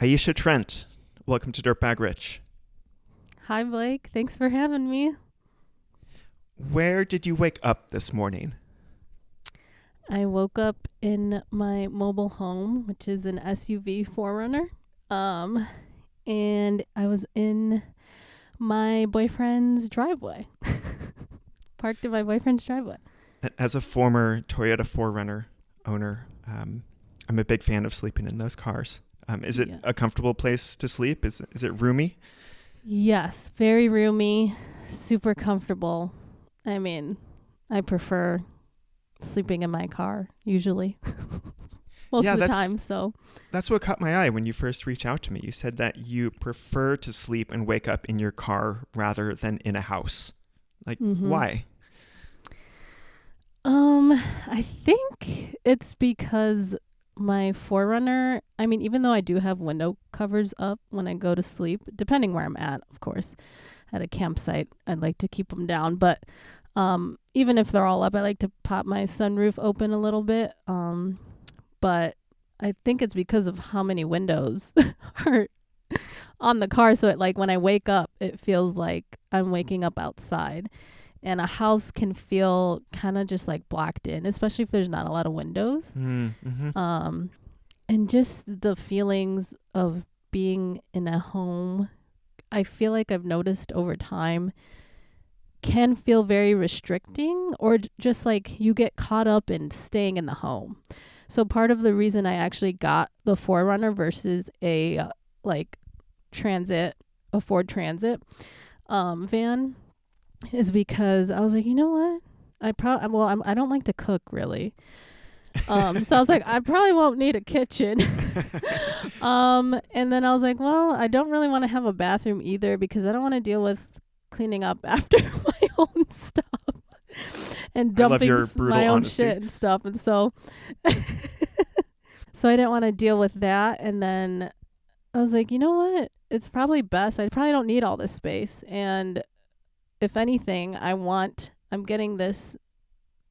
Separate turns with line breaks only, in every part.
Aisha Trent, welcome to Dirtbag Rich.
Hi, Blake. Thanks for having me.
Where did you wake up this morning?
I woke up in my mobile home, which is an SUV 4Runner. And I was in my boyfriend's driveway. Parked in my boyfriend's driveway.
As a former Toyota 4Runner owner, I'm a big fan of sleeping in those cars. Is it a comfortable place to sleep? Is it roomy?
Yes, very roomy, super comfortable. I mean, I prefer sleeping in my car, usually. Most of the time, so.
That's what caught my eye when you first reached out to me. You said that you prefer to sleep and wake up in your car rather than in a house. Why?
I think it's because my 4Runner, I mean, even though I do have window covers up when I go to sleep, depending where I'm at, of course, at a campsite, I'd like to keep them down. But even if they're all up, I like to pop my sunroof open a little bit. But I think it's because of how many windows are on the car. So when I wake up, it feels like I'm waking up outside. And a house can feel kind of just like blocked in, especially if there's not a lot of windows.
Mm-hmm.
And just the feelings of being in a home, I feel like I've noticed over time, can feel very restricting, or just like you get caught up in staying in the home. So part of the reason I actually got the 4Runner versus a Ford Transit van is because I was like, you know what? I don't like to cook really. So I was like, I probably won't need a kitchen. And then I was like, well, I don't really want to have a bathroom either because I don't want to deal with cleaning up after my own stuff and dumping my own shit and stuff. And so, so I didn't want to deal with that. And then I was like, you know what? It's probably best. I probably don't need all this space. And if anything, I'm getting this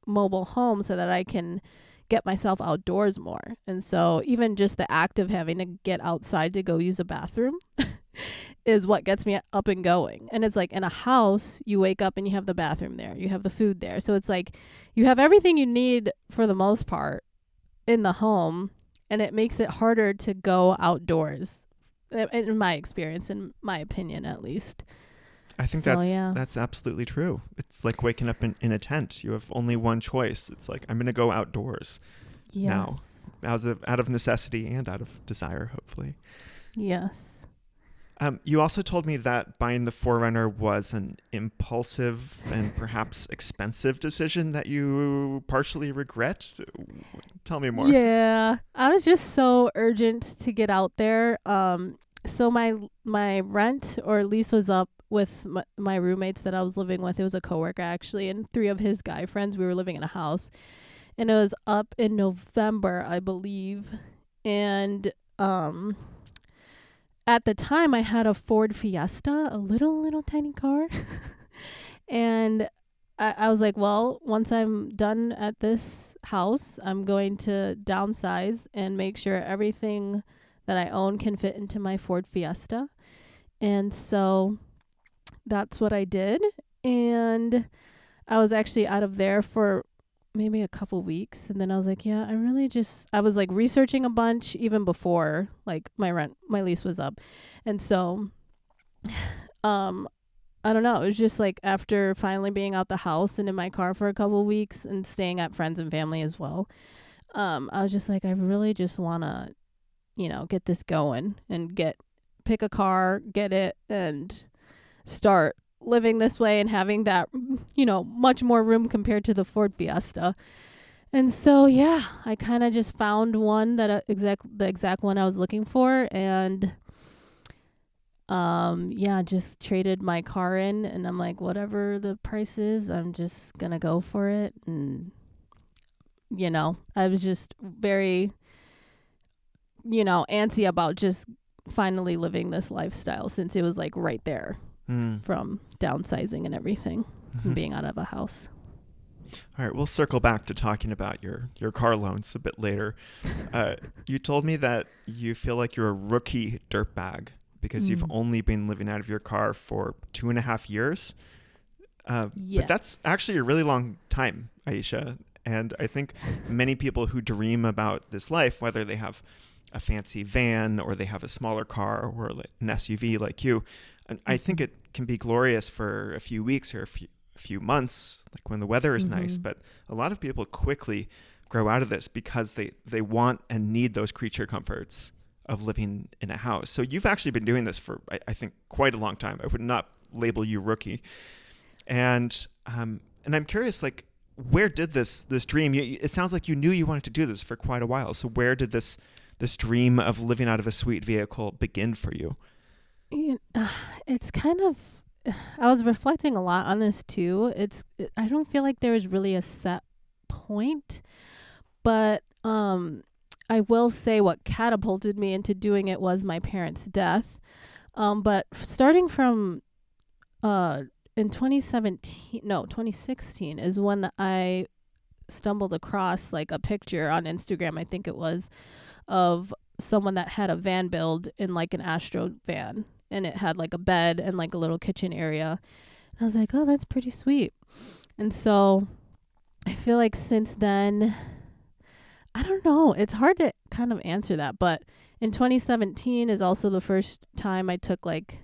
mobile home so that I can get myself outdoors more. And so even just the act of having to get outside to go use a bathroom is what gets me up and going. And it's like in a house, you wake up and you have the bathroom there. You have the food there. So it's like you have everything you need for the most part in the home, and it makes it harder to go outdoors, in my experience, in my opinion at least.
I think that's absolutely true. It's like waking up in a tent. You have only one choice. It's like, I'm going to go outdoors now, out of necessity and out of desire, hopefully.
Yes.
You also told me that buying the 4Runner was an impulsive and perhaps expensive decision that you partially regret. Tell me more.
Yeah, I was just so urgent to get out there. So my rent or lease was up with my roommates that I was living with. It was a coworker actually, and 3 of his guy friends. We were living in a house, and it was up in November, I believe. And at the time, I had a Ford Fiesta, a little tiny car, and I was like, well, once I'm done at this house, I'm going to downsize and make sure everything that I own can fit into my Ford Fiesta. And so that's what I did. And I was actually out of there for maybe a couple weeks. And then I was like, yeah, I was like researching a bunch even before like my lease was up. And so, I don't know. It was just like after finally being out the house and in my car for a couple weeks and staying at friends and family as well. I was just like, I really just want to, get this going and pick a car, get it, and start living this way and having that, much more room compared to the Ford Fiesta. And so, yeah, I kind of just found one that the exact one I was looking for, and just traded my car in, and I'm like, whatever the price is, I'm just gonna go for it. And I was just very antsy about just finally living this lifestyle, since it was like right there from downsizing and everything, and being out of a house.
All right, we'll circle back to talking about your car loans a bit later. You told me that you feel like you're a rookie dirtbag because you've only been living out of your car for 2.5 years.
Yes.
But that's actually a really long time, Aisha. And I think many people who dream about this life, whether they have a fancy van or they have a smaller car or an SUV like you, and I think it can be glorious for a few weeks or a few months, like when the weather is nice. But a lot of people quickly grow out of this because they want and need those creature comforts of living in a house. So you've actually been doing this for, I think, quite a long time. I would not label you rookie. And I'm curious, like, where did this dream? It sounds like you knew you wanted to do this for quite a while. So where did this dream of living out of a sweet vehicle begin for you?
It's kind of. I was reflecting a lot on this too. I don't feel like there was really a set point, but I will say what catapulted me into doing it was my parents' death. But starting from in 2016 is when I stumbled across like a picture on Instagram, I think it was, of someone that had a van build in like an Astro van, and it had like a bed and like a little kitchen area. And I was like, oh, that's pretty sweet. And so I feel like since then, I don't know, it's hard to kind of answer that, but in 2017 is also the first time I took like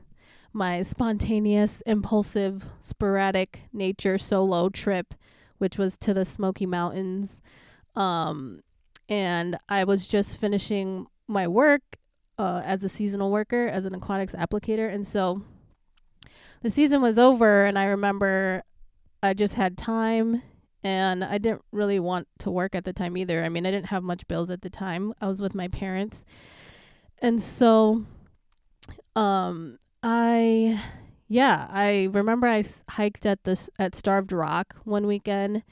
my spontaneous, impulsive, sporadic nature solo trip, which was to the Smoky Mountains. And I was just finishing my work as a seasonal worker, as an aquatics applicator. And so the season was over, and I remember I just had time, and I didn't really want to work at the time either. I mean, I didn't have much bills at the time. I was with my parents. And so I remember I hiked at Starved Rock one weekend,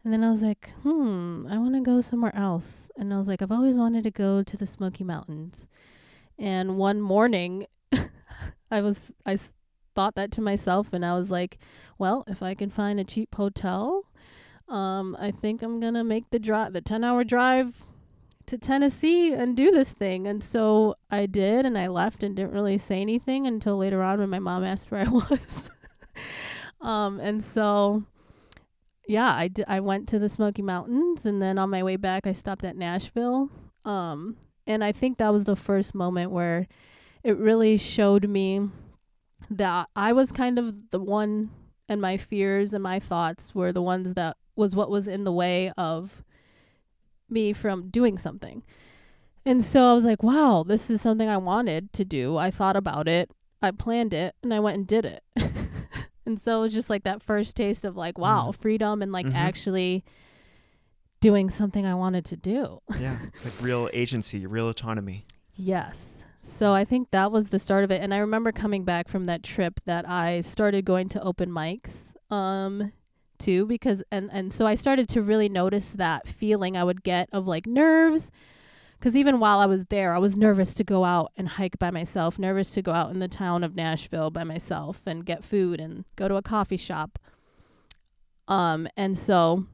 and then I was like, I want to go somewhere else. And I was like, I've always wanted to go to the Smoky Mountains. And one morning, I thought that to myself, and I was like, well, if I can find a cheap hotel, I think I'm gonna make the 10-hour drive to Tennessee and do this thing. And so I did, and I left and didn't really say anything until later on when my mom asked where I was. And so I went to the Smoky Mountains, and then on my way back I stopped at Nashville. And I think that was the first moment where it really showed me that I was kind of the one, and my fears and my thoughts were the ones that was what was in the way of me from doing something. And so I was like, wow, this is something I wanted to do. I thought about it, I planned it, and I went and did it. And so it was just like that first taste of like, wow, freedom, and like actually doing something I wanted to do.
Yeah, like real agency, real autonomy.
Yes. So I think that was the start of it. And I remember coming back from that trip that I started going to open mics too, because and so I started to really notice that feeling I would get of like nerves, because even while I was there, I was nervous to go out and hike by myself, nervous to go out in the town of Nashville by myself and get food and go to a coffee shop. And so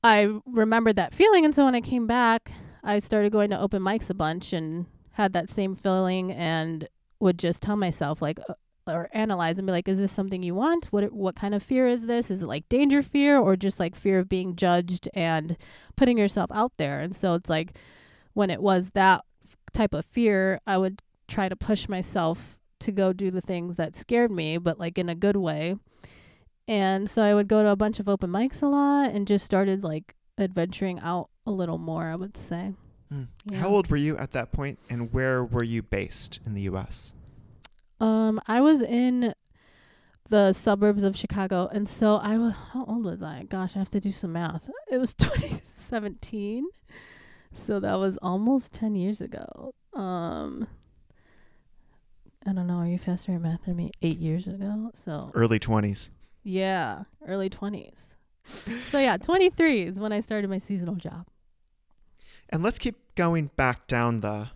I remembered that feeling, and so when I came back, I started going to open mics a bunch and had that same feeling, and would just tell myself like, or analyze and be like, is this something you want? What kind of fear is this? Is it like danger fear, or just like fear of being judged and putting yourself out there? And so it's like, when it was that type of fear, I would try to push myself to go do the things that scared me, but like in a good way. And so I would go to a bunch of open mics a lot and just started like adventuring out a little more, I would say. Yeah.
How old were you at that point, and where were you based in the U.S.?
I was in the suburbs of Chicago, and so how old was I? Gosh, I have to do some math. It was 2017, so that was almost 10 years ago. I don't know, are you faster at math than me? 8 years ago, so
early 20s.
Yeah, early 20s. So yeah, 23 is when I started my seasonal job.
And let's keep going back down the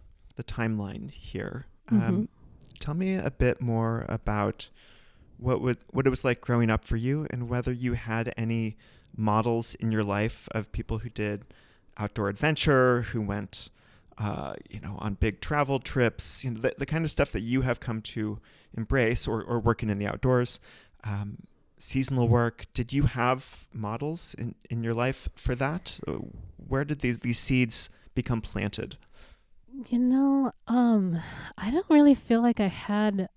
timeline here. Tell me a bit more about what it was like growing up for you, and whether you had any models in your life of people who did outdoor adventure, who went, on big travel trips, the kind of stuff that you have come to embrace, or working in the outdoors, seasonal work. Did you have models in your life for that? Where did these seeds become planted?
I don't really feel like I had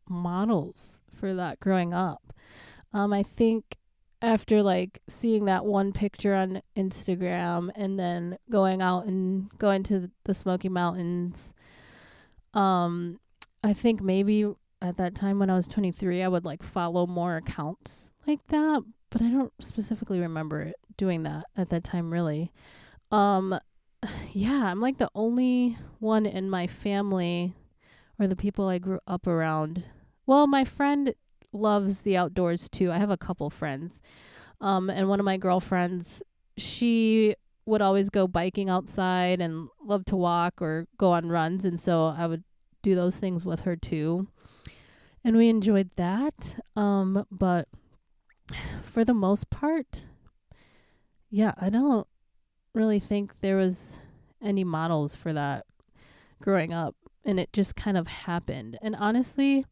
models for that growing up. I think after like seeing that one picture on Instagram and then going to the Smoky Mountains, I think maybe at that time when I was 23, I would like follow more accounts like that, but I don't specifically remember doing that at that time really. Yeah, I'm like the only one in my family or the people I grew up around. Well, my friend loves the outdoors too. I have a couple friends. And one of my girlfriends, she would always go biking outside and love to walk or go on runs. And so I would do those things with her too. And we enjoyed that. But for the most part, yeah, I don't really think there was any models for that growing up, and it just kind of happened. And honestly,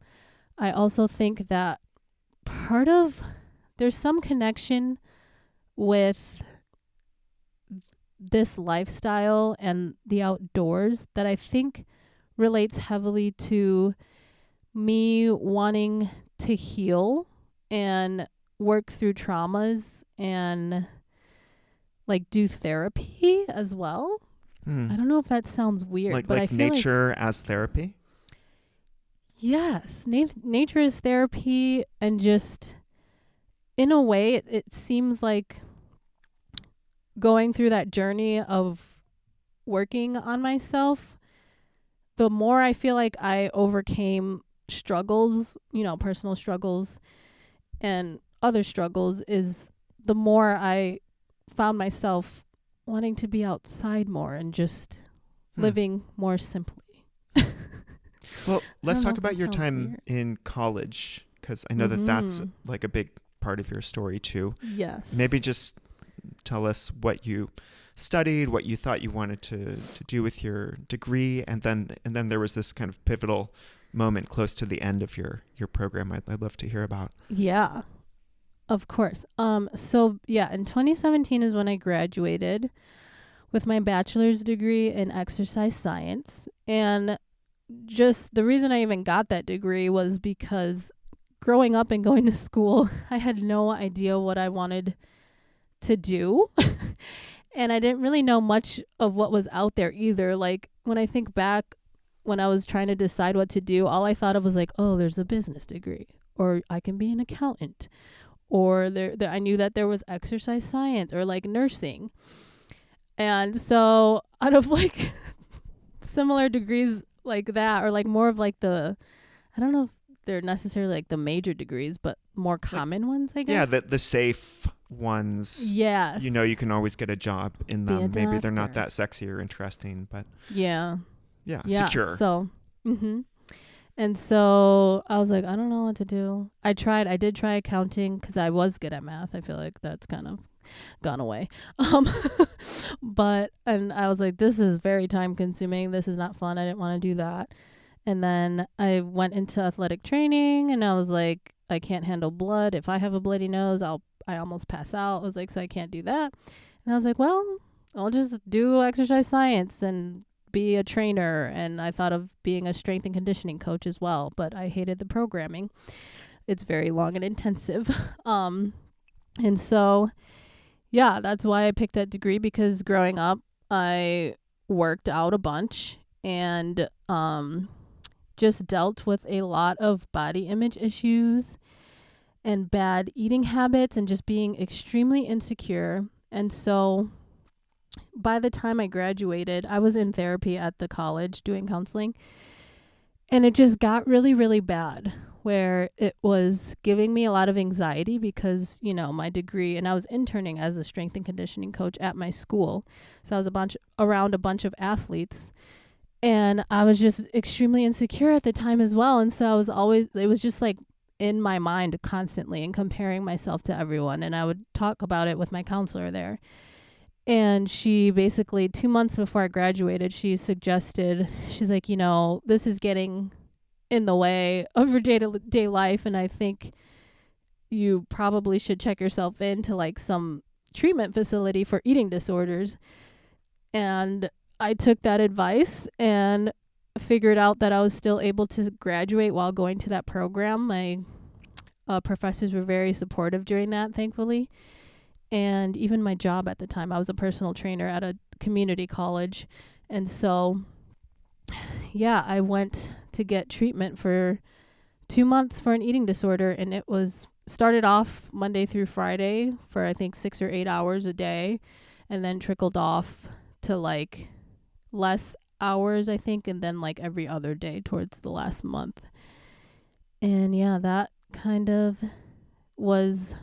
I also think that there's some connection with this lifestyle and the outdoors that I think relates heavily to me wanting to heal and work through traumas and like do therapy as well. I don't know if that sounds weird, but I feel
nature as therapy.
Yes, nature is therapy, and just in a way, it seems like going through that journey of working on myself. The more I feel like I overcame struggles, personal struggles and other struggles, is the more I found myself wanting to be outside more and just living more simply.
Well, let's talk about your time in college, because I know that that's like a big part of your story too.
Yes.
Maybe just tell us what you studied, what you thought you wanted to do with your degree, and then there was this kind of pivotal moment close to the end of your program I'd love to hear about.
Yeah. Of course. So yeah, in 2017 is when I graduated with my bachelor's degree in exercise science. And just the reason I even got that degree was because growing up and going to school, I had no idea what I wanted to do. And I didn't really know much of what was out there either. Like when I think back, when I was trying to decide what to do, all I thought of was like, oh, there's a business degree, or I can be an accountant. Or there I knew that there was exercise science or like nursing. And so out of like similar degrees like that, or like more of like I don't know if they're necessarily like the major degrees, but more common ones, I guess.
Yeah, the safe ones.
Yes.
You can always get a job in them. Maybe they're not that sexy or interesting, but
yeah,
secure.
So, And so I was like, I don't know what to do. I did try accounting because I was good at math. I feel like that's kind of gone away. And I was like, this is very time consuming. This is not fun. I didn't want to do that. And then I went into athletic training, and I was like, I can't handle blood. If I have a bloody nose, I almost pass out. I was like, so I can't do that. And I was like, well, I'll just do exercise science and be a trainer. And I thought of being a strength and conditioning coach as well, but I hated the programming. It's very long and intensive. And so, yeah, that's why I picked that degree, because growing up, I worked out a bunch and just dealt with a lot of body image issues and bad eating habits and just being extremely insecure. And so by the time I graduated, I was in therapy at the college doing counseling, and it just got really, really bad, where it was giving me a lot of anxiety because, my degree, and I was interning as a strength and conditioning coach at my school. So I was around a bunch of athletes, and I was just extremely insecure at the time as well. And so it was just like in my mind constantly and comparing myself to everyone. And I would talk about it with my counselor there. And she basically 2 months before I graduated, she suggested, she's like, you know, this is getting in the way of your day-to-day life. And I think you probably should check yourself into like some treatment facility for eating disorders. And I took that advice and figured out that I was still able to graduate while going to that program. My professors were very supportive during that, thankfully. And even my job at the time, I was a personal trainer at a community college. And so, yeah, I went to get treatment for 2 months for an eating disorder. And it was started off Monday through Friday for I think 6 or 8 hours a day, and then trickled off to like less hours, I think, and then like every other day towards the last month. And yeah, that kind of was,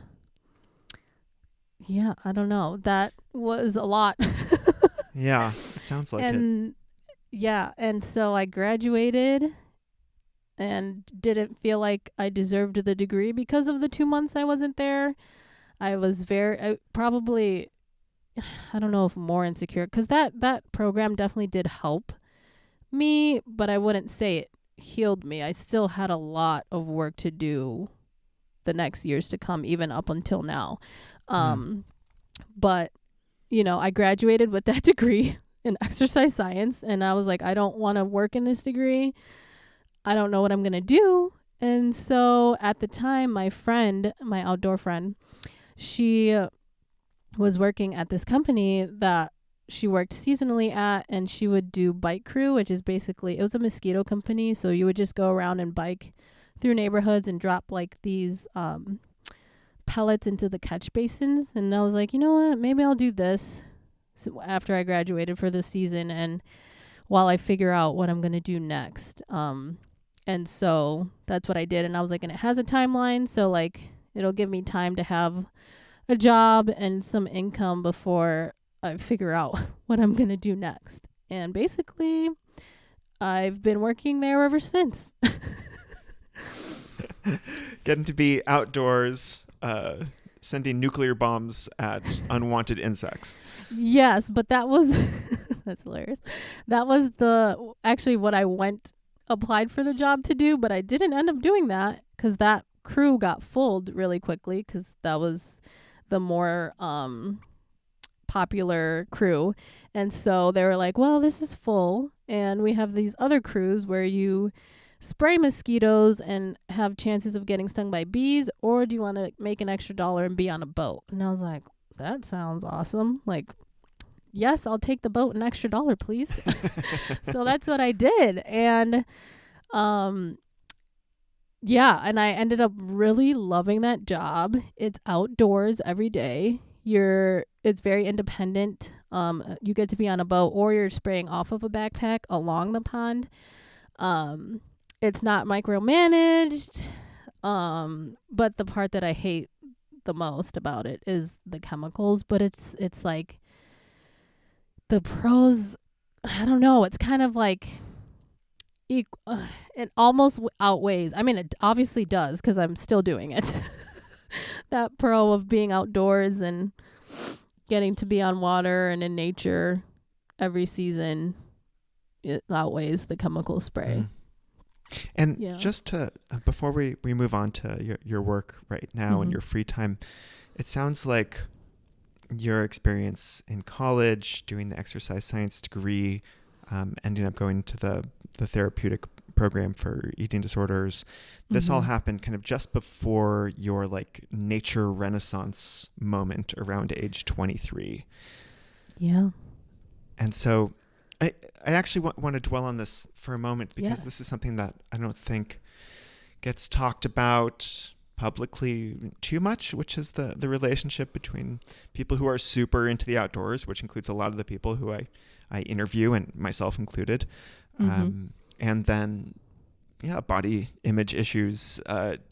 yeah, I don't know. That was a lot.
Yeah, it sounds like
it. Yeah, and so I graduated and didn't feel like I deserved the degree because of the 2 months I wasn't there. I was probably, I don't know if more insecure, because that program definitely did help me, but I wouldn't say it healed me. I still had a lot of work to do the next years to come, even up until now. But, you know, I graduated with that degree in exercise science, and I was like, I don't want to work in this degree. I don't know what I'm going to do. And so at the time, my friend, my outdoor friend, she was working at this company that she worked seasonally at, and she would do bike crew, which is basically, it was a mosquito company. So you would just go around and bike through neighborhoods and drop like these pellets into the catch basins. And I was like, you know what, maybe I'll do this after I graduated for the season, and while I figure out what I'm going to do next. And so that's what I did. And I was like, and it has a timeline, so like it'll give me time to have a job and some income before I figure out what I'm going to do next. And basically, I've been working there ever since.
Getting to be outdoors, sending nuclear bombs at unwanted insects.
Yes, but that was, that's hilarious. That was actually what I applied for the job to do, but I didn't end up doing that because that crew got full really quickly, because that was the more popular crew. And so they were like, well, this is full, and we have these other crews where you spray mosquitoes and have chances of getting stung by bees, or do you want to make an extra $1 and be on a boat? And I was like, that sounds awesome. Like, yes, I'll take the boat, an extra $1, please. So that's what I did. And yeah, and I ended up really loving that job. It's outdoors every day. It's very independent. You get to be on a boat, or you're spraying off of a backpack along the pond. It's not micromanaged. But the part that I hate the most about it is the chemicals. But it's like the pros, I don't know. It's kind of like it almost outweighs. I mean, it obviously does, because I'm still doing it. That pro of being outdoors and getting to be on water and in nature every season, it outweighs the chemical spray.
And just to, before we move on to your work right now and your free time, it sounds like your experience in college, doing the exercise science degree, ending up going to the therapeutic program for eating disorders, this all happened kind of just before your like nature renaissance moment around age 23.
Yeah.
And so I actually want to dwell on this for a moment, because this is something that I don't think gets talked about publicly too much, which is the relationship between people who are super into the outdoors, which includes a lot of the people who I interview, and myself included, and then body image issues,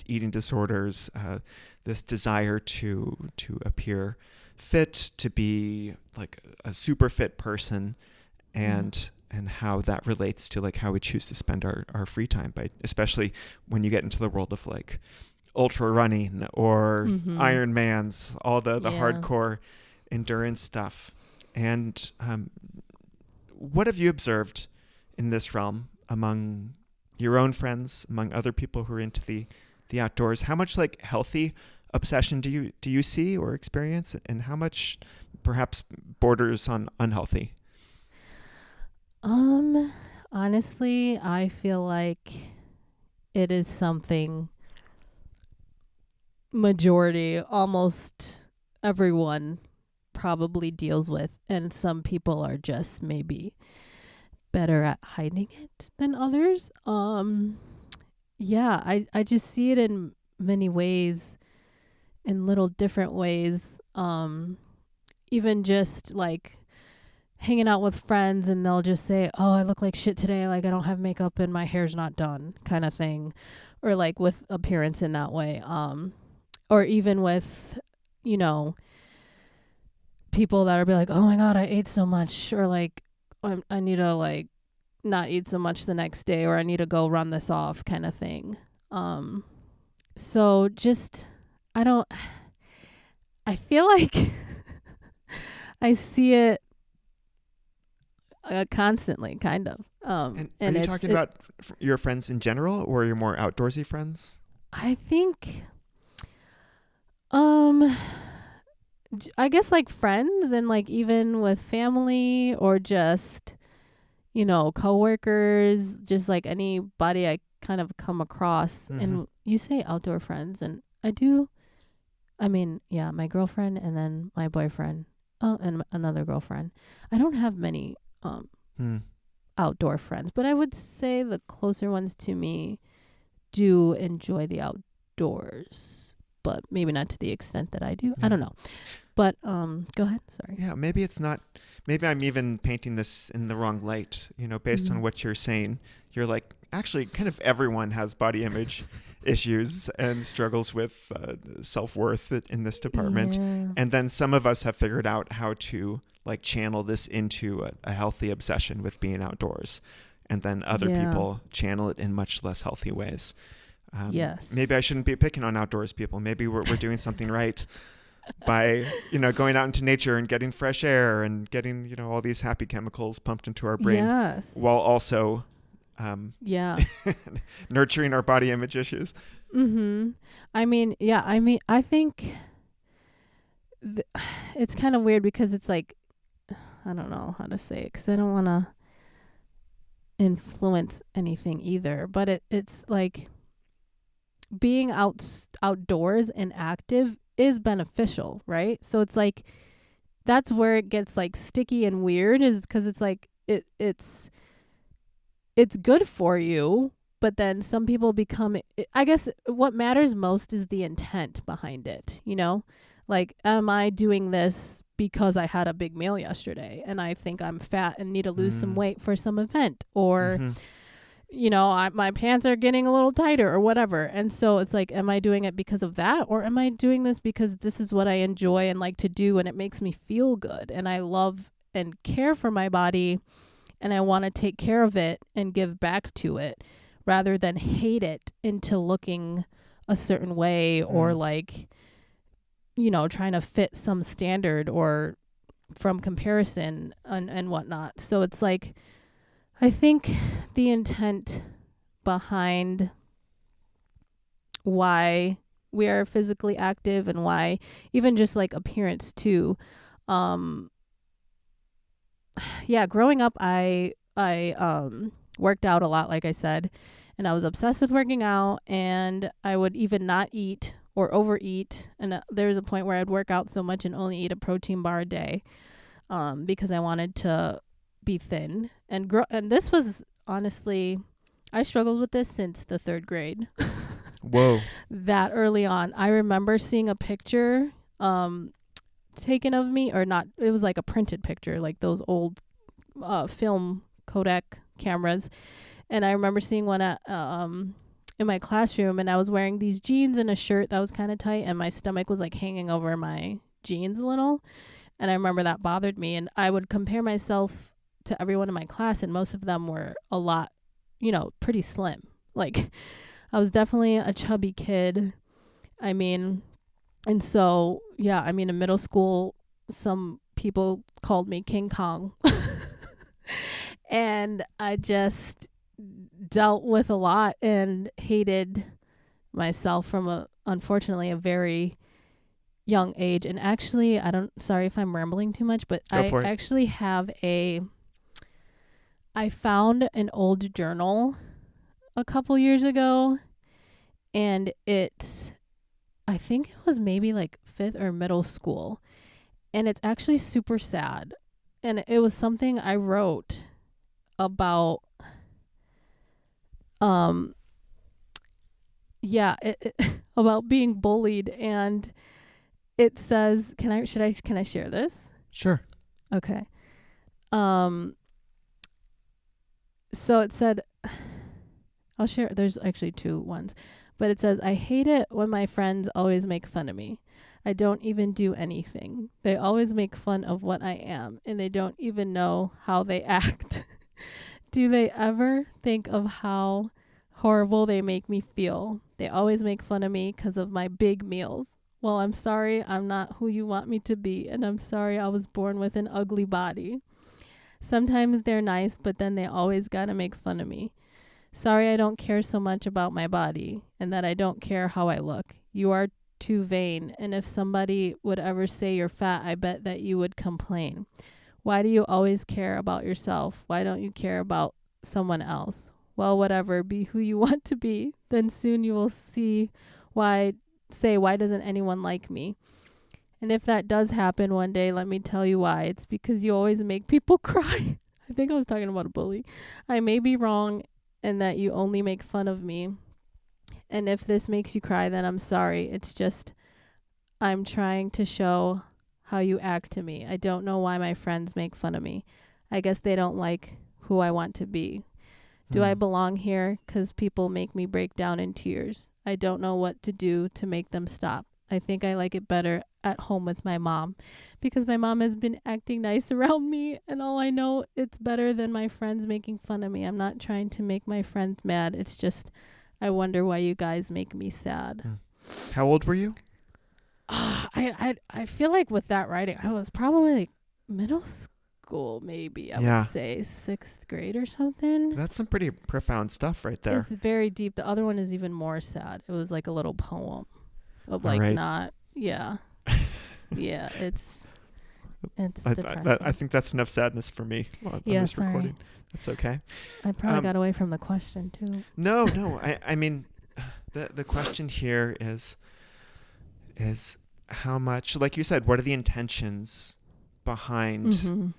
eating disorders, this desire to appear fit, to be like a super fit person, and how that relates to like how we choose to spend our free time, especially when you get into the world of like ultra running or Ironmans, all the hardcore endurance stuff. And what have you observed in this realm among your own friends, among other people who are into the outdoors? How much like healthy obsession do you see or experience, and how much perhaps borders on unhealthy?
Honestly, I feel like it is something majority, almost everyone probably deals with, and some people are just maybe better at hiding it than others. I just see it in many ways, in little different ways. Even just like hanging out with friends and they'll just say, oh, I look like shit today, like I don't have makeup and my hair's not done, kind of thing. Or like with appearance in that way. Or even with, people that are be like, oh my God, I ate so much, or like I need to like not eat so much the next day, or I need to go run this off, kind of thing. So just I feel like I see it constantly, kind of.
And are you talking about your friends in general, or your more outdoorsy friends?
I think, I guess like friends, and like even with family, or just, coworkers, just like anybody I kind of come across. And you say outdoor friends, and my girlfriend, and then my boyfriend, and another girlfriend. I don't have many outdoor friends, but I would say the closer ones to me do enjoy the outdoors, but maybe not to the extent that I do. I don't know. But go ahead. Sorry.
Yeah, maybe I'm even painting this in the wrong light, based on what you're saying. You're like, actually, kind of everyone has body image issues and struggles with self-worth in this department. Yeah. And then some of us have figured out how to like channel this into a healthy obsession with being outdoors. And then other people channel it in much less healthy ways.
Yes.
Maybe I shouldn't be picking on outdoors people. Maybe we're doing something right by, going out into nature and getting fresh air and getting, all these happy chemicals pumped into our brain, while also nurturing our body image issues.
I think it's kind of weird, because it's like, I don't know how to say it, because I don't want to influence anything either, but it's like being outdoors and active is beneficial, right? So it's like, that's where it gets like sticky and weird, is because it's like it's good for you, but then some people become, I guess what matters most is the intent behind it, like, am I doing this because I had a big meal yesterday and I think I'm fat and need to lose some weight for some event, or my pants are getting a little tighter, or whatever. And so it's like, am I doing it because of that, or am I doing this because this is what I enjoy and like to do, and it makes me feel good, and I love and care for my body, and I want to take care of it and give back to it, rather than hate it into looking a certain way, or like, trying to fit some standard, or from comparison and whatnot. So it's like, I think the intent behind why we are physically active, and why even just like appearance too. Growing up, I worked out a lot, like I said, and I was obsessed with working out, and I would even not eat or overeat. And there was a point where I'd work out so much and only eat a protein bar a day, because I wanted to be thin and grow. And this was, honestly, I struggled with this since the 3rd grade.
Whoa.
That early on. I remember seeing a picture taken of me, or not, it was like a printed picture, like those old film Kodak cameras. And I remember seeing one at in my classroom, and I was wearing these jeans and a shirt that was kind of tight, and my stomach was like hanging over my jeans a little. And I remember that bothered me, and I would compare myself to everyone in my class, and most of them were a lot, pretty slim. Like, I was definitely a chubby kid, I mean, and so, yeah, I mean, in middle school, some people called me King Kong. And I just dealt with a lot and hated myself from unfortunately, a very young age. And actually, sorry if I'm rambling too much, but I actually have I found an old journal a couple years ago, and I think it was maybe like 5th or middle school, and it's actually super sad. And it was something I wrote about, about being bullied. And it says, can I share this?
Sure.
Okay. So it said, I'll share, there's actually 2 ones, but it says, I hate it when my friends always make fun of me. I don't even do anything. They always make fun of what I am, and they don't even know how they act. Do they ever think of how horrible they make me feel? They always make fun of me because of my big meals. Well, I'm sorry I'm not who you want me to be, and I'm sorry I was born with an ugly body. Sometimes they're nice, but then they always gotta make fun of me. Sorry I don't care so much about my body, and that I don't care how I look. You are too vain, and if somebody would ever say you're fat, I bet that you would complain. Why do you always care about yourself? Why don't you care about someone else? Well, whatever, be who you want to be. Then soon you will see why doesn't anyone like me? And if that does happen one day, let me tell you why. It's because you always make people cry. I think I was talking about a bully. I may be wrong in that you only make fun of me. And if this makes you cry, then I'm sorry. It's just I'm trying to show how you act to me. I don't know why my friends make fun of me. I guess they don't like who I want to be. Do I belong here? 'Cause people make me break down in tears. I don't know what to do to make them stop. I think I like it better at home with my mom, because my mom has been acting nice around me, and all I know, it's better than my friends making fun of me. I'm not trying to make my friends mad. It's just I wonder why you guys make me sad.
How old were you?
I feel like with that writing, I was probably like middle school, maybe. I would say 6th grade or something.
That's some pretty profound stuff right there.
It's very deep. The other one is even more sad. It was like a little poem of like yeah, it's depressing.
I think that's enough sadness for me on this recording. That's okay.
I probably got away from the question too.
No. I mean, the question here is how much, like you said, what are the intentions behind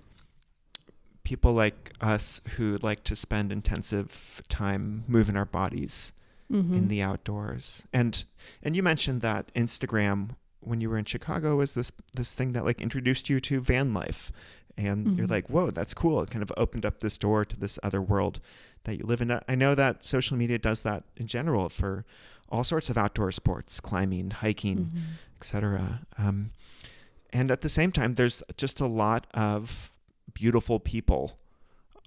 people like us who like to spend intensive time moving our bodies in the outdoors? And you mentioned that Instagram, when you were in Chicago, was this thing that like introduced you to van life, and you're like, whoa, that's cool. It kind of opened up this door to this other world that you live in. I know that social media does that in general for all sorts of outdoor sports, climbing, hiking, etc. And at the same time, there's just a lot of beautiful people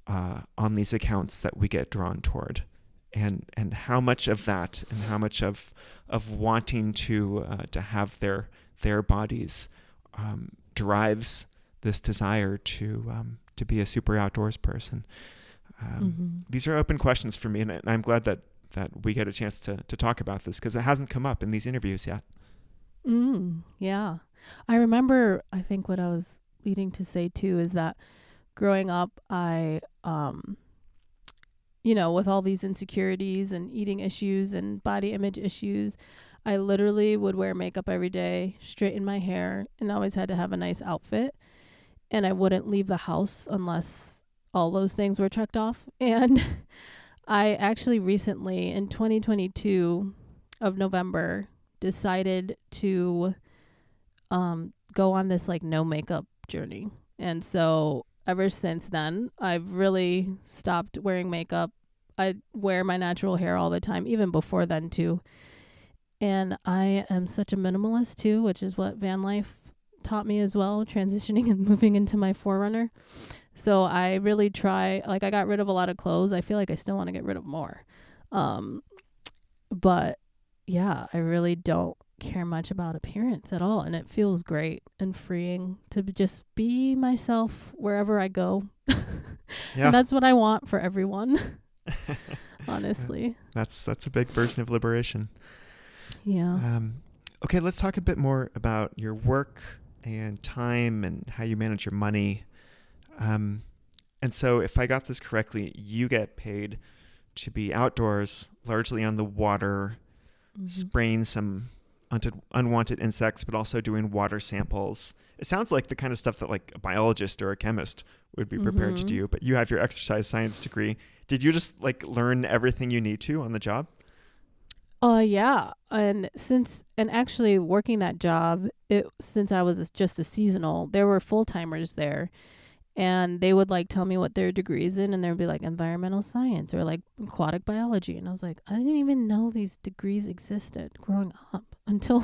on these accounts that we get drawn toward. And how much of that, and how much of wanting to have their bodies drives this desire to be a super outdoors person. These are open questions for me, and I'm glad that we get a chance to talk about this, because it hasn't come up in these interviews yet.
Yeah. I remember, I think what I was leading to say too is that growing up, I, with all these insecurities and eating issues and body image issues, I literally would wear makeup every day, straighten my hair, and always had to have a nice outfit. And I wouldn't leave the house unless all those things were checked off. And I actually recently, in 2022 of November, decided to go on this like no makeup journey. And so ever since then, I've really stopped wearing makeup. I wear my natural hair all the time, even before then too. And I am such a minimalist too, which is what van life taught me as well, transitioning and moving into my 4Runner. So I really try, like I got rid of a lot of clothes. I feel like I still want to get rid of more. But yeah, I really don't care much about appearance at all, and it feels great and freeing to just be myself wherever I go.
Yeah.
And that's what I want for everyone. Honestly.
That's a big version of liberation.
Yeah.
Okay, let's talk a bit more about your work and time and how you manage your money. And so if I got this correctly, you get paid to be outdoors, largely on the water, spraying some unwanted insects, but also doing water samples. It sounds like the kind of stuff that like a biologist or a chemist would be prepared to do, but you have your exercise science degree. Did you just like learn everything you need to on the job?
Yeah. And actually working that job, since I was just a seasonal, there were full-timers there. And they would like tell me what their degrees in, and there'd be like environmental science or like aquatic biology. And I was like, I didn't even know these degrees existed growing up until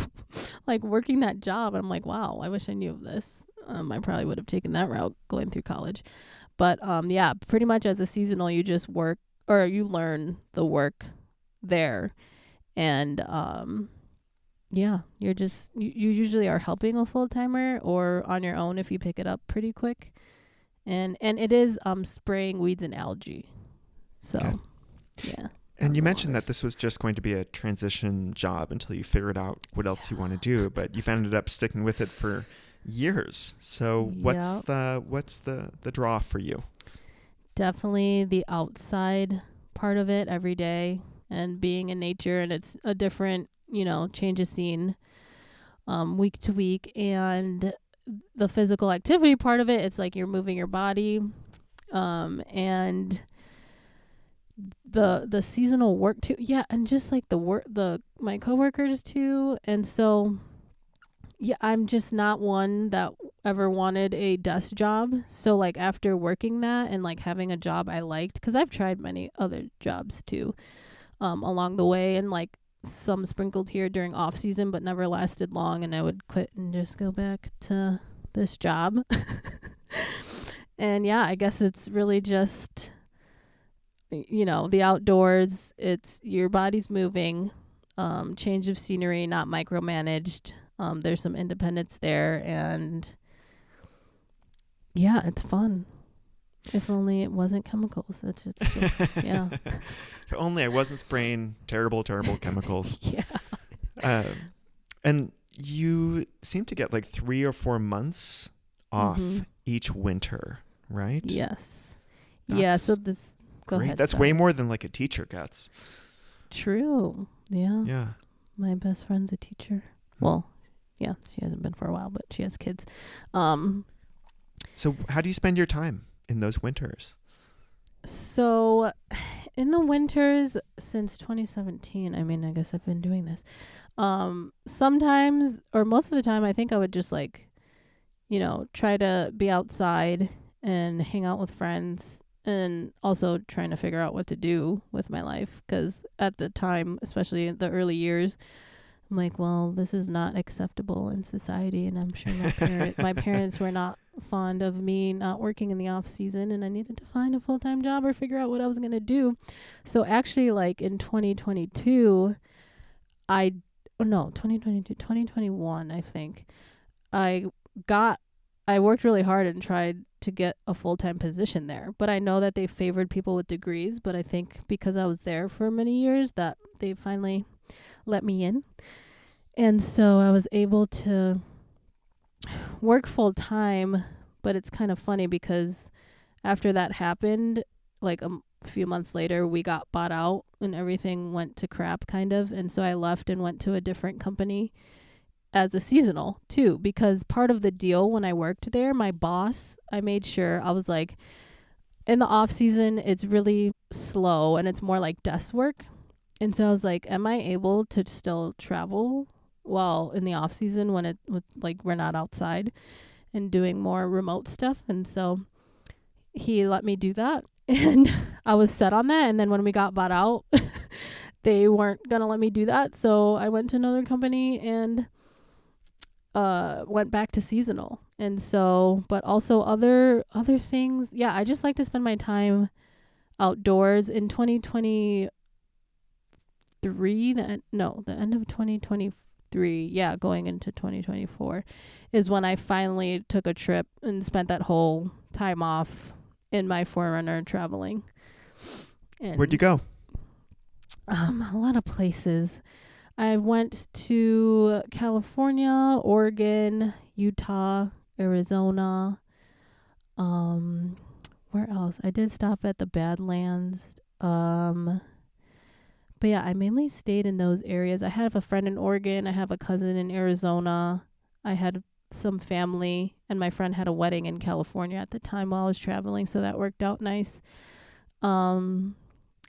like working that job. And I'm like, wow, I wish I knew of this. I probably would have taken that route going through college. But yeah, pretty much as a seasonal, you just work or you learn the work there. And yeah, you usually are helping a full timer or on your own if you pick it up pretty quick. And it is spraying weeds and algae. So, okay. Yeah.
And you mentioned that this was just going to be a transition job until you figured out what else you want to do, but you've ended up sticking with it for years. So what's the draw for you?
Definitely the outside part of it every day and being in nature, and it's a different, change of scene week to week. And the physical activity part of it, it's like you're moving your body, and the seasonal work too. Yeah, and just like my coworkers too. And so yeah, I'm just not one that ever wanted a desk job. So like after working that and like having a job I liked, because I've tried many other jobs too along the way, and like some sprinkled here during off season, but never lasted long, and I would quit and just go back to this job. And yeah, I guess it's really just, the outdoors. It's your body's moving, change of scenery, not micromanaged. There's some independence there, and yeah, it's fun. If only it wasn't chemicals. It's just yeah.
If only I wasn't spraying terrible chemicals.
Yeah.
And you seem to get like 3 or 4 months off each winter, right?
Yes. So this. Go
great.
ahead.
That's way more than like a teacher gets.
True. Yeah.
Yeah.
My best friend's a teacher. Well, yeah, she hasn't been for a while, but she has kids.
So how do you spend your time in those winters?
So in the winters since 2017, I guess I've been doing this. Sometimes or most of the time I think I would just like, try to be outside and hang out with friends, and also trying to figure out what to do with my life, because at the time, especially in the early years, I'm like, well, this is not acceptable in society, and I'm sure my parents were not fond of me not working in the off season, and I needed to find a full-time job or figure out what I was going to do. So actually, like in 2021, I think, I worked really hard and tried to get a full-time position there, but I know that they favored people with degrees, but I think because I was there for many years that they finally let me in. And so I was able to work full time, but it's kind of funny because after that happened, like a few months later, we got bought out and everything went to crap kind of. And so I left and went to a different company as a seasonal too, because part of the deal when I worked there, my boss, I made sure I was like, in the off season, it's really slow and it's more like desk work. And so I was like, am I able to still travel while in the off season when we're not outside and doing more remote stuff? And so he let me do that, and I was set on that. And then when we got bought out, they weren't going to let me do that. So I went to another company and went back to seasonal. And so, but also other things. Yeah, I just like to spend my time outdoors. In 2023, the end of 2023, 2023, going into 2024, is when I finally took a trip and spent that whole time off in my 4Runner traveling. And
where'd you go?
A lot of places. I went to California, Oregon, Utah, Arizona. Where else? I did stop at the Badlands. But yeah, I mainly stayed in those areas. I have a friend in Oregon. I have a cousin in Arizona. I had some family, and my friend had a wedding in California at the time while I was traveling, so that worked out nice.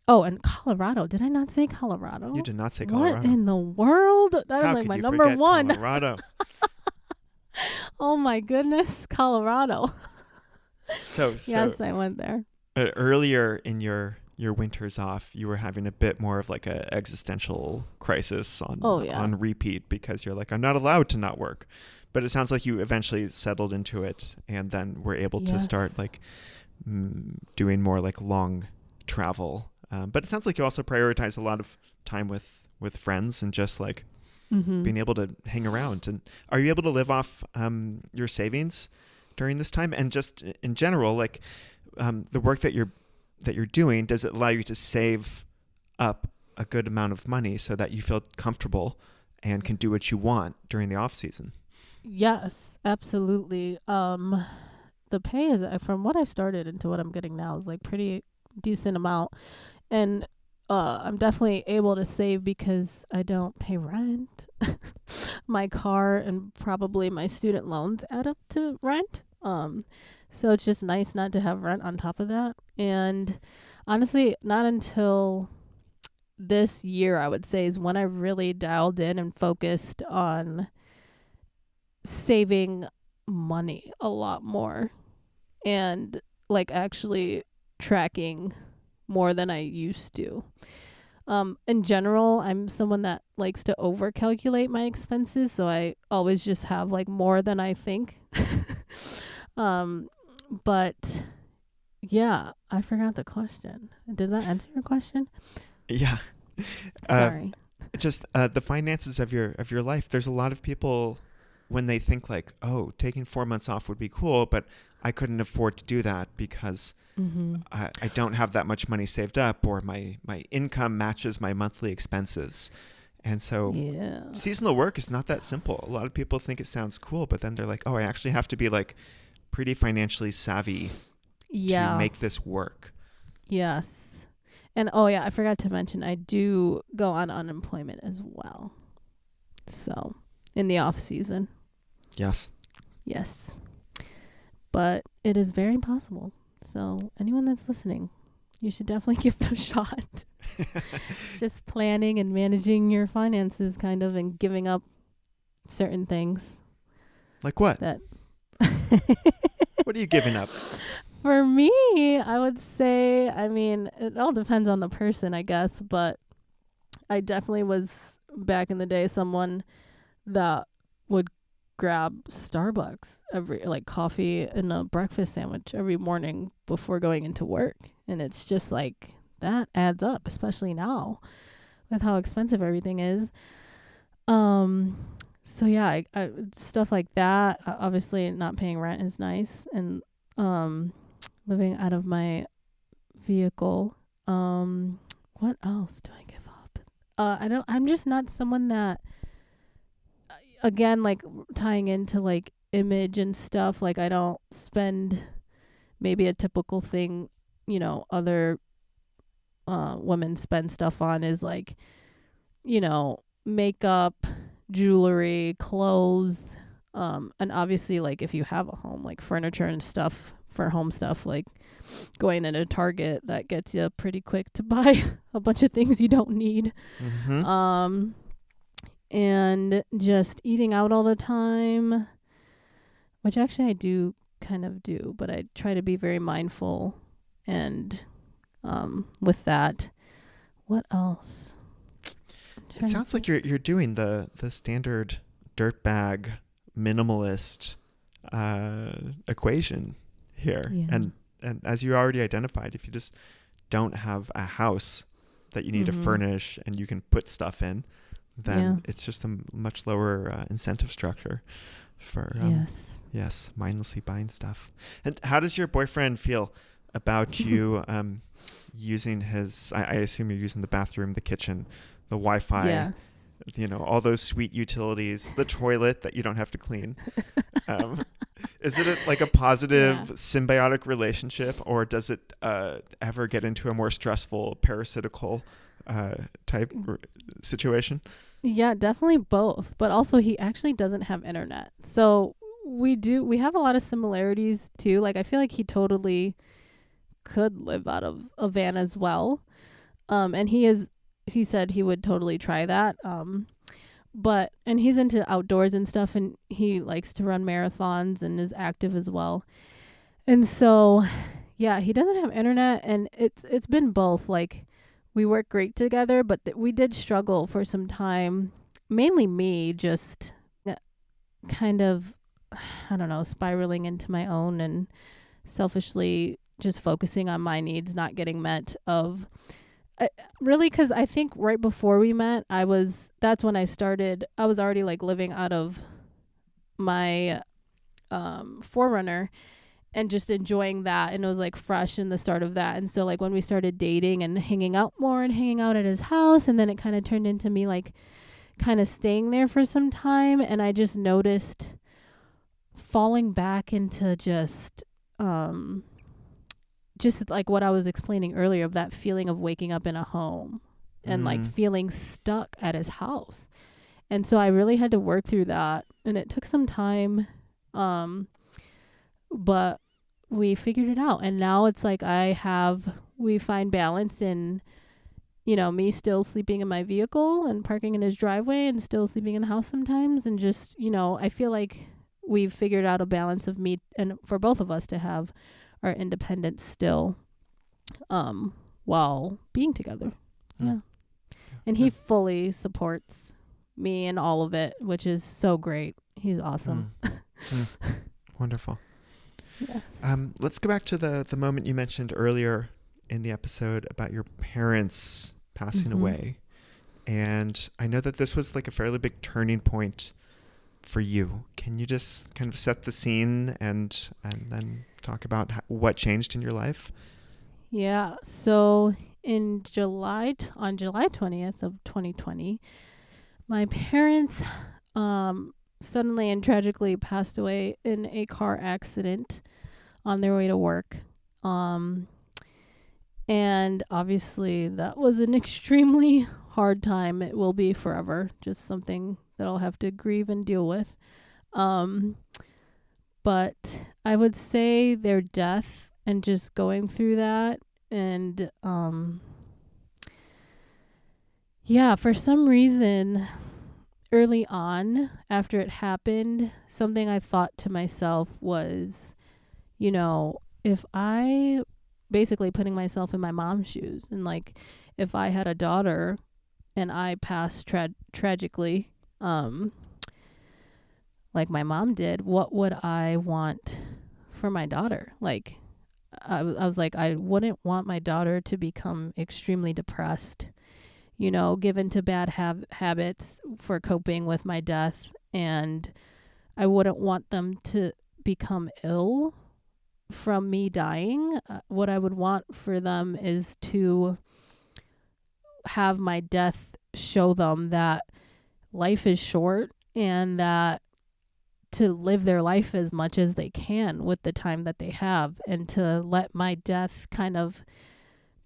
Oh, and Colorado. Did I not say Colorado?
You did not say Colorado.
What in the world? That was like my number one.
Colorado.
Oh my goodness, Colorado.
So
yes, I went there.
Earlier in your winters off, you were having a bit more of like a existential crisis on repeat, because you're like, I'm not allowed to not work. But it sounds like you eventually settled into it, and then were able to start like doing more like long travel. But it sounds like you also prioritize a lot of time with friends and just like being able to hang around. And are you able to live off your savings during this time? And just in general, like the work that you're doing, does it allow you to save up a good amount of money so that you feel comfortable and can do what you want during the off season?
Yes, absolutely. The pay is, from what I started into what I'm getting now, is like pretty decent amount. And I'm definitely able to save because I don't pay rent. My car and probably my student loans add up to rent. So it's just nice not to have rent on top of that. And honestly, not until this year, I would say, is when I really dialed in and focused on saving money a lot more, and like actually tracking more than I used to. In general, I'm someone that likes to overcalculate my expenses, so I always just have like more than I think. But yeah, I forgot the question. Did that answer your question?
Yeah.
Sorry.
Just the finances of your life. There's a lot of people when they think like, oh, taking 4 months off would be cool, but I couldn't afford to do that because I don't have that much money saved up, or my income matches my monthly expenses. And so seasonal work is not that simple. A lot of people think it sounds cool, but then they're like, oh, I actually have to be like pretty financially savvy to make this work.
Yes. And I forgot to mention, I do go on unemployment as well. So in the off season.
Yes.
But it is very possible. So anyone that's listening, you should definitely give it a shot. Just planning and managing your finances kind of, and giving up certain things.
Like what? What are you giving up?
For me, I would say, I mean, it all depends on the person, I guess, but I definitely was back in the day someone that would grab Starbucks coffee and a breakfast sandwich every morning before going into work. And it's just like, that adds up, especially now with how expensive everything is. So yeah, I stuff like that. Obviously not paying rent is nice, and living out of my vehicle. What else do I give up? I'm just not someone that, again, like tying into like image and stuff, like I don't spend maybe a typical thing, other women spend stuff on is like, makeup, jewelry, clothes, and obviously like if you have a home, like furniture and stuff for home stuff, like going into Target, that gets you pretty quick to buy a bunch of things you don't need. And just eating out all the time, which actually I do kind of do, but I try to be very mindful. And with that, what else?
It sounds like you're doing the standard dirtbag minimalist equation here. And as you already identified, if you just don't have a house that you need to furnish and you can put stuff in, then it's just a much lower incentive structure for mindlessly buying stuff. And how does your boyfriend feel about you using his, I assume you're using the bathroom, the kitchen, the Wi-Fi, all those sweet utilities, the toilet that you don't have to clean. Is it like a positive symbiotic relationship, or does it ever get into a more stressful parasitical type situation?
Yeah, definitely both. But also he actually doesn't have internet. So we have a lot of similarities too. Like I feel like he totally could live out of a van as well. And he said he would totally try that. And he's into outdoors and stuff, and he likes to run marathons and is active as well. And so, yeah, he doesn't have internet, and it's been both. Like, we work great together, but we did struggle for some time. Mainly me, just kind of, I don't know, spiraling into my own and selfishly just focusing on my needs not getting met of really, because I think right before we met, that's when I was already like living out of my 4Runner and just enjoying that, and it was like fresh in the start of that. And so like when we started dating and hanging out more and hanging out at his house, and then it kind of turned into me like kind of staying there for some time, and I just noticed falling back into just like what I was explaining earlier, of that feeling of waking up in a home and like feeling stuck at his house. And so I really had to work through that, and it took some time. But we figured it out, and now it's like we find balance in, me still sleeping in my vehicle and parking in his driveway and still sleeping in the house sometimes. And just, I feel like we've figured out a balance of me and for both of us to have our independence still, while being together. Yeah. And he fully supports me in all of it, which is so great. He's awesome.
Wonderful.
Yes.
Let's go back to the moment you mentioned earlier in the episode about your parents passing away. And I know that this was like a fairly big turning point for you. Can you just kind of set the scene and then talk about what changed in your life?
Yeah. So on July 20th of 2020, my parents suddenly and tragically passed away in a car accident on their way to work. And obviously that was an extremely hard time. It will be forever, just something that I'll have to grieve and deal with. But I would say their death and just going through that, and for some reason early on after it happened, something I thought to myself was, if I basically putting myself in my mom's shoes, and like if I had a daughter and I passed tragically, like my mom did, what would I want for my daughter? Like I was like, I wouldn't want my daughter to become extremely depressed, given to bad habits for coping with my death. And I wouldn't want them to become ill from me dying. What I would want for them is to have my death show them that life is short, and that to live their life as much as they can with the time that they have, and to let my death kind of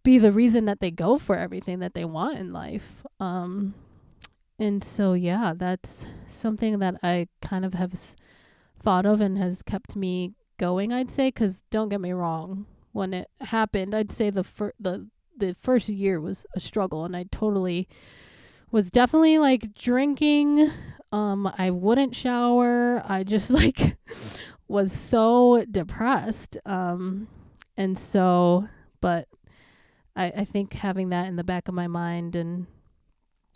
be the reason that they go for everything that they want in life. And so, that's something that I kind of have thought of and has kept me going, I'd say, because don't get me wrong, when it happened, I'd say the first year was a struggle, and I totally was definitely like drinking. I wouldn't shower. I just like was so depressed. And so, but I think having that in the back of my mind, and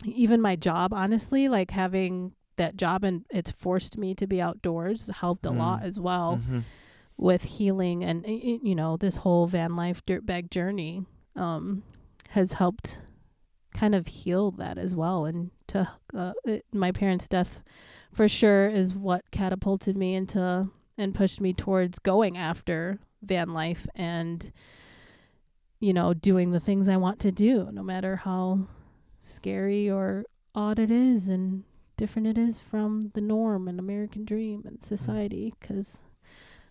even my job, honestly, like having that job and it's forced me to be outdoors helped a lot as well with healing. And, this whole van life dirtbag journey has helped kind of heal that as well, and my parents' death for sure is what catapulted me into and pushed me towards going after van life and, doing the things I want to do, no matter how scary or odd it is and different it is from the norm and American dream and society, because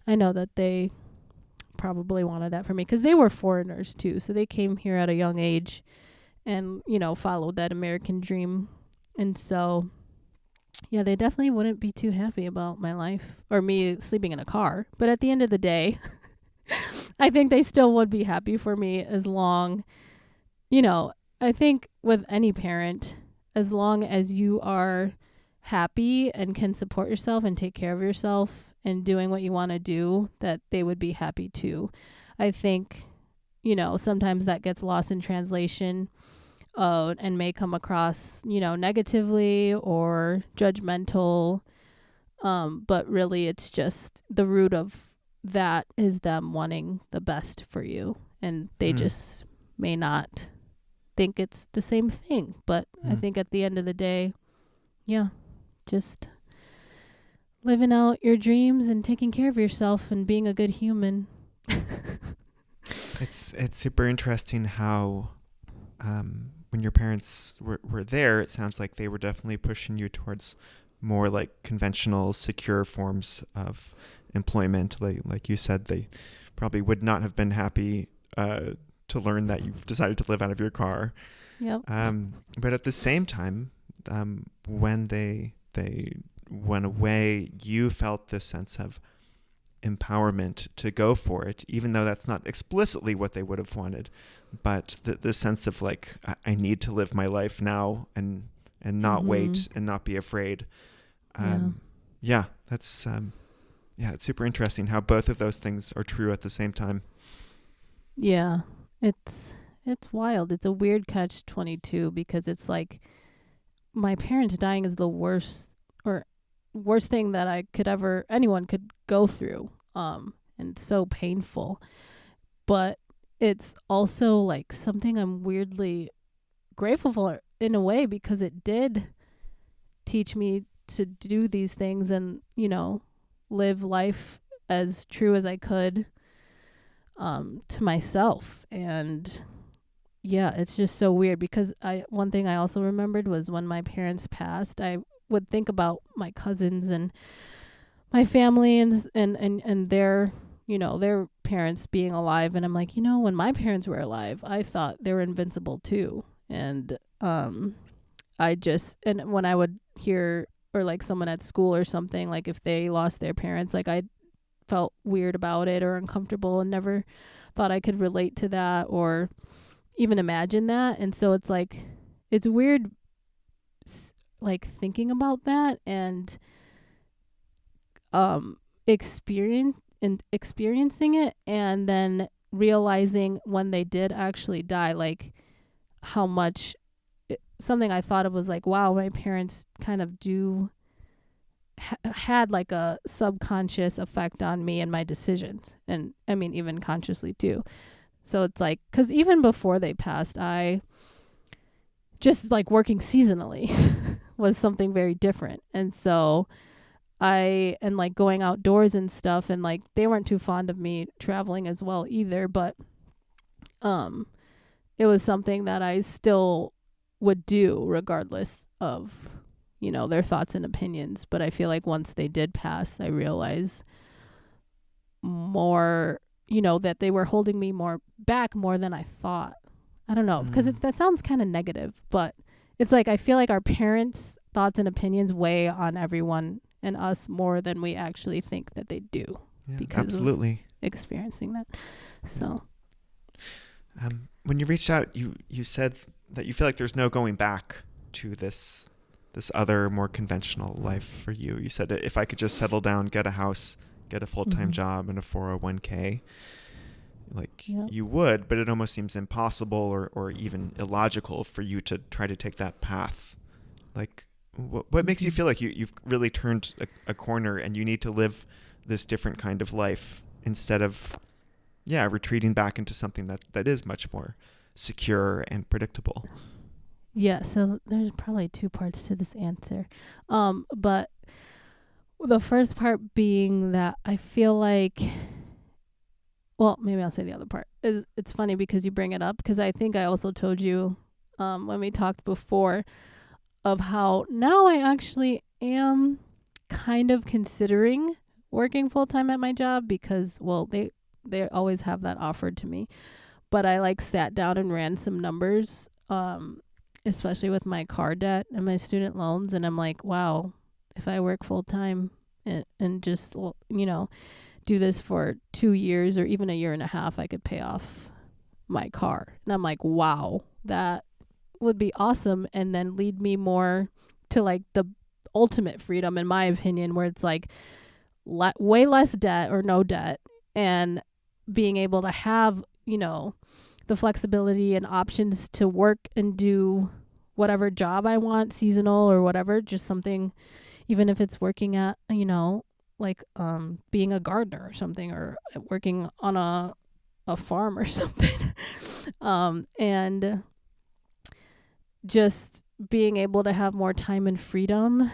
I know that they probably wanted that for me, because they were foreigners too, so they came here at a young age and followed that American dream. And so yeah, they definitely wouldn't be too happy about my life or me sleeping in a car, but at the end of the day I think they still would be happy for me, as long, I think with any parent, as long as you are happy and can support yourself and take care of yourself and doing what you want to do, that they would be happy too. I think, sometimes that gets lost in translation and may come across, negatively or judgmental. But really it's just the root of that is them wanting the best for you. And they just may not think it's the same thing. But I think at the end of the day, yeah, just living out your dreams and taking care of yourself and being a good human.
It's super interesting how when your parents were there, it sounds like they were definitely pushing you towards more like conventional, secure forms of employment. Like you said, they probably would not have been happy to learn that you've decided to live out of your car.
Yep.
But at the same time, when they went away, you felt this sense of empowerment to go for it, even though that's not explicitly what they would have wanted, but the sense of like, I need to live my life now and not wait and not be afraid. That's it's super interesting how both of those things are true at the same time.
Yeah, it's wild. It's a weird catch-22, because it's like my parents dying is the worst thing that anyone could go through, and so painful. But it's also like something I'm weirdly grateful for in a way, because it did teach me to do these things and, live life as true as I could to myself. And yeah, it's just so weird, because one thing I also remembered was when my parents passed, I would think about my cousins and my family and their, their parents being alive. And I'm like, when my parents were alive, I thought they were invincible too. And when I would hear, or like someone at school or something, like if they lost their parents, like I felt weird about it or uncomfortable and never thought I could relate to that or even imagine that. And so it's like, it's weird, like thinking about that and experiencing it, and then realizing when they did actually die, like how much something I thought of was like, wow, my parents kind of had like a subconscious effect on me and my decisions, and I mean even consciously too. So it's like, because even before they passed, I just like working seasonally was something very different. And so and like going outdoors and stuff, and like they weren't too fond of me traveling as well either, but it was something that I still would do regardless of, their thoughts and opinions. But I feel like once they did pass, I realized more, that they were holding me more than I thought. I don't know, because that sounds kind of negative, but it's like I feel like our parents' thoughts and opinions weigh on everyone and us more than we actually think that they do, because absolutely of experiencing that. So
when you reached out, you said that you feel like there's no going back to this other more conventional life for you. You said if I could just settle down, get a house, get a full-time job and a 401k, like you would, but it almost seems impossible or even illogical for you to try to take that path. Like what makes you feel like you've really turned a corner and you need to live this different kind of life instead of retreating back into something that is much more secure and predictable?
Yeah, so there's probably two parts to this answer. But the first part being that I feel like, well, maybe I'll say the other part. Is it's funny because you bring it up, because I think I also told you when we talked before of how now I actually am kind of considering working full time at my job, because well, they always have that offered to me. But I like sat down and ran some numbers, especially with my car debt and my student loans, and I'm like, wow, if I work full time and just do this for 2 years or even a year and a half, I could pay off my car. And I'm like, wow, that would be awesome, and then lead me more to like the ultimate freedom, in my opinion, where it's like way less debt or no debt, and being able to have the flexibility and options to work and do whatever job I want, seasonal or whatever, just something, even if it's working at like being a gardener or something, or working on a farm or something. And just being able to have more time and freedom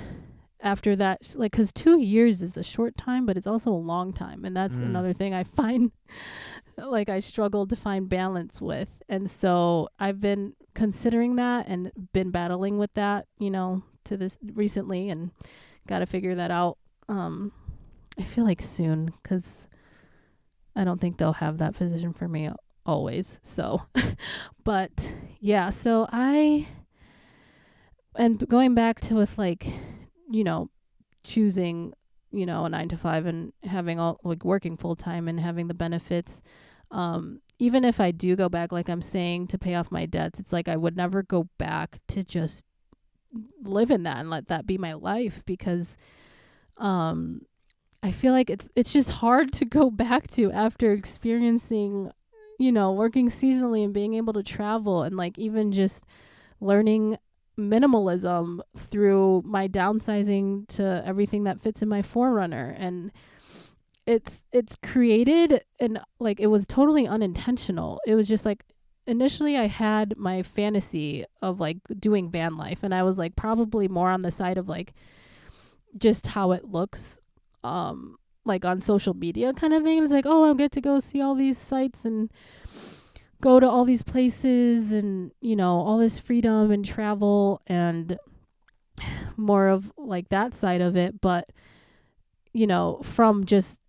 after that, like, because 2 years is a short time, but it's also a long time, and that's another thing I find like I struggle to find balance with. And so I've been considering that and been battling with that to this recently, and got to figure that out. I feel like soon, because I don't think they'll have that position for me always. So but yeah, so and going back to with like choosing a 9 to 5 and having all like working full time and having the benefits, even if I do go back, like I'm saying, to pay off my debts, it's like I would never go back to just live in that and let that be my life, because I feel like it's just hard to go back to after experiencing working seasonally and being able to travel, and like even just learning minimalism through my downsizing to everything that fits in my 4Runner. And it's created, and like it was totally unintentional. It was just like initially I had my fantasy of like doing van life, and I was like probably more on the side of like just how it looks like on social media kind of thing. It's like, oh, I'll get to go see all these sites and go to all these places, and all this freedom and travel, and more of like that side of it. But from just,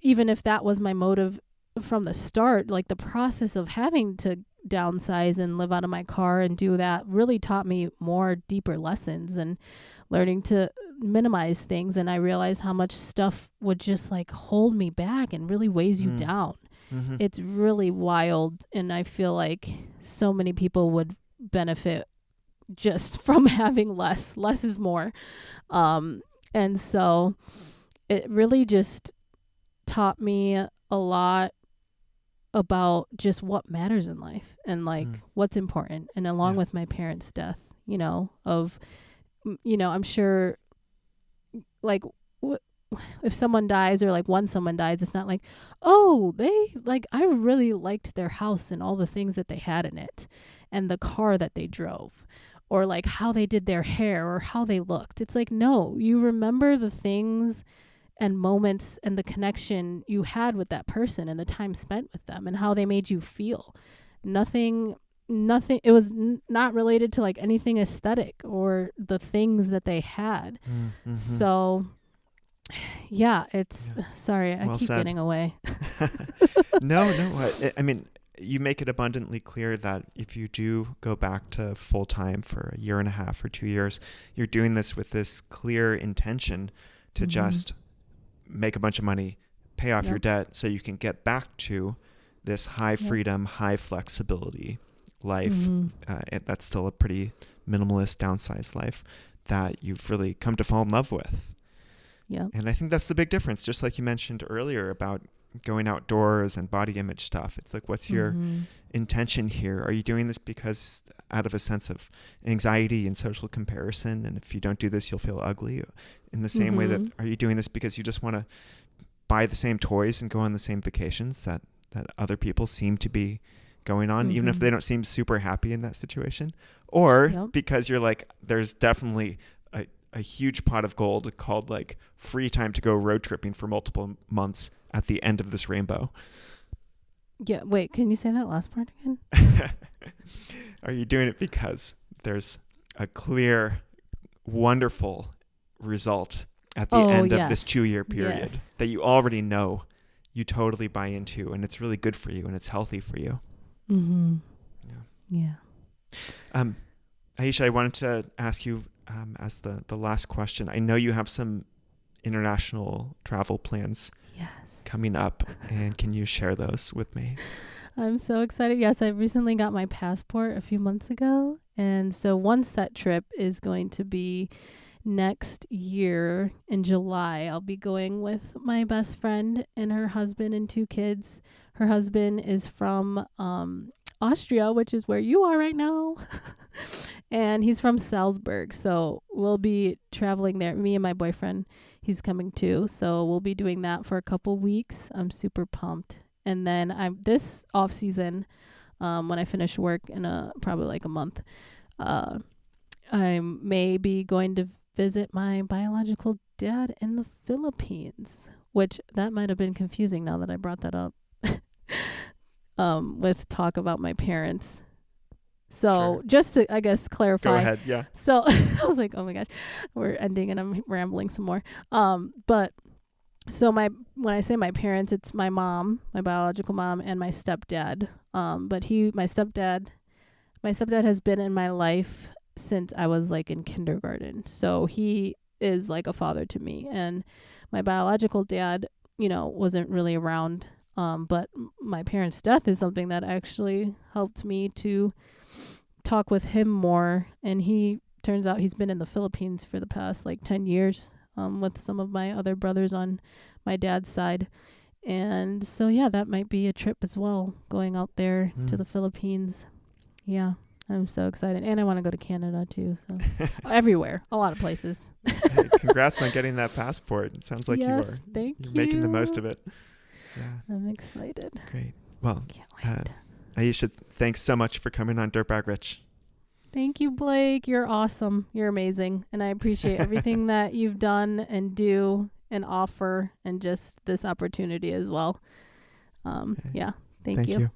even if that was my motive from the start, like the process of having to downsize and live out of my car and do that really taught me more deeper lessons, and learning to minimize things. And I realized how much stuff would just like hold me back and really weighs you down. Mm-hmm. It's really wild, and I feel like so many people would benefit just from having less. Less is more. And so it really just taught me a lot about just what matters in life, and like what's important. And along with my parents' death, I'm sure like if someone dies, or like when someone dies, it's not like, oh, they like, I really liked their house and all the things that they had in it and the car that they drove, or like how they did their hair or how they looked. It's like, no, you remember the things and moments and the connection you had with that person and the time spent with them and how they made you feel. Nothing, it was not related to like anything aesthetic or the things that they had. Mm-hmm. So yeah, sorry, I keep getting away.
No, I mean, you make it abundantly clear that if you do go back to full time for a year and a half or 2 years, you're doing this with this clear intention to just make a bunch of money, pay off your debt, so you can get back to this high freedom, high flexibility life. That's still a pretty minimalist, downsized life that you've really come to fall in love with. Yeah. And I think that's the big difference. Just like you mentioned earlier about going outdoors and body image stuff. It's like, what's your intention here? Are you doing this because out of a sense of anxiety and social comparison? And if you don't do this, you'll feel ugly. In the same way that, are you doing this because you just want to buy the same toys and go on the same vacations that other people seem to be going on, even if they don't seem super happy in that situation, or because you're like, there's definitely a huge pot of gold called like free time to go road tripping for multiple months at the end of this rainbow.
Yeah. Wait, can you say that last part again?
Are you doing it because there's a clear, wonderful result at the end of this 2-year period that you already know you totally buy into, and it's really good for you and it's healthy for you?
Yeah.
Aisha, I wanted to ask you as the last question. I know you have some international travel plans coming up, and can you share those with me?
I'm so excited. Yes, I recently got my passport a few months ago, and so one set trip is going to be next year in July. I'll be going with my best friend and her husband and 2 kids. Her husband is from Austria, which is where you are right now. And he's from Salzburg. So we'll be traveling there. Me and my boyfriend, he's coming too. So we'll be doing that for a couple weeks. I'm super pumped. And then this off season, when I finish work in probably like a month, I may be going to visit my biological dad in the Philippines, which that might have been confusing now that I brought that up. With talk about my parents. So just to, I guess, clarify.
Go ahead, yeah.
So I was like, oh my gosh, we're ending and I'm rambling some more. But so when I say my parents, it's my mom, my biological mom, and my stepdad. But my stepdad has been in my life since I was like in kindergarten. So he is like a father to me. And my biological dad, wasn't really around. But my parents' death is something that actually helped me to talk with him more. And turns out he's been in the Philippines for the past like 10 years with some of my other brothers on my dad's side. And so, yeah, that might be a trip as well, going out there to the Philippines. Yeah, I'm so excited. And I want to go to Canada too. So everywhere, a lot of places.
Hey, congrats on getting that passport. It sounds like you're making the most of it. Yeah.
I'm excited.
Great. Well,
can't wait.
Aisha, thanks so much for coming on Dirtbag Rich.
Thank you, Blake. You're awesome. You're amazing. And I appreciate everything that you've done and do and offer, and just this opportunity as well. Yeah. Thank you.